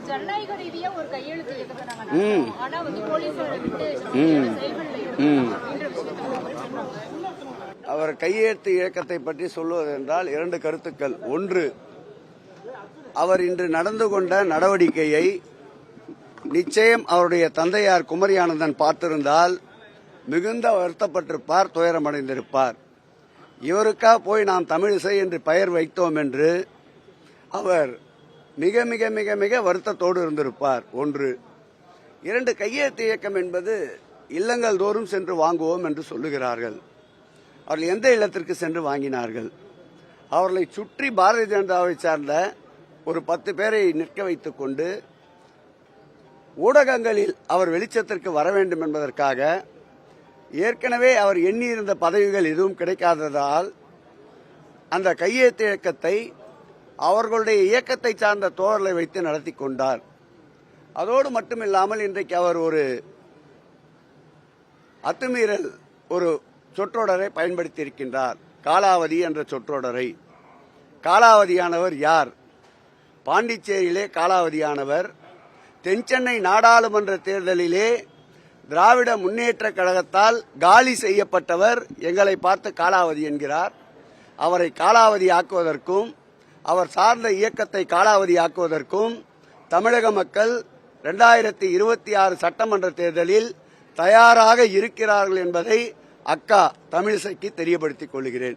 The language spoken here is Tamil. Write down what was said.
ஜனநாயக ரீதியா ஒரு கையெழுத்து ஆனா போலீஸாரை விட்டு அவர் கையெழுத்து இயக்கத்தை பற்றி சொல்வதென்றால் இரண்டு கருத்துக்கள். ஒன்று, அவர் இன்று நடந்து கொண்ட நடவடிக்கையை நிச்சயம் அவருடைய தந்தையார் குமரி ஆனந்தன் பார்த்திருந்தால் மிகுந்த வருத்தப்பட்டிருப்பார், துயரமடைந்திருப்பார். இவருக்கா போய் நாம் தமிழிசை என்று பெயர் வைத்தோம் என்று அவர் மிக மிக மிக மிக வருத்தத்தோடு இருந்திருப்பார். ஒன்று. இரண்டு, கையெழுத்து இயக்கம் என்பது இல்லங்கள் தோறும் சென்று வாங்குவோம் என்று சொல்லுகிறார்கள். அவர்கள் எந்த இல்லத்திற்கு சென்று வாங்கினார்கள்? அவர்களை சுற்றி பாரதிய ஜனதாவை சார்ந்த ஒரு 10 பேரை நிற்க வைத்துக் கொண்டு ஊடகங்களில் அவர் வெளிச்சத்திற்கு வர வேண்டும் என்பதற்காக ஏற்கனவே அவர் எண்ணியிருந்த பதவிகள் எதுவும் கிடைக்காததால் அந்த கையெழுத்து இயக்கத்தை அவர்களுடைய இயக்கத்தை சார்ந்த தோழர்களை வைத்து நடத்தி கொண்டார். அதோடு மட்டுமில்லாமல் இன்றைக்கு அவர் ஒரு அத்துமீறல் ஒரு சொற்றொடரை பயன்படுத்தி இருக்கின்றார். காலாவதி என்ற சொற்றொடரை. காலாவதியானவர் யார்? பாண்டிச்சேரியிலே காலாவதியானவர். தென்சென்னை நாடாளுமன்ற தேர்தலிலே திராவிட முன்னேற்ற கழகத்தால் காலி செய்யப்பட்டவர் எங்களை பார்த்து காலாவதி என்கிறார். அவரை காலாவதி ஆக்குவதற்கும் அவர் சார்ந்த இயக்கத்தை காலாவதி ஆக்குவதற்கும் தமிழக மக்கள் 2026 சட்டமன்ற தேர்தலில் தயாராக இருக்கிறார்கள் என்பதை அக்கா தமிழிசைக்கு தெரியப்படுத்திக் கொள்கிறேன்.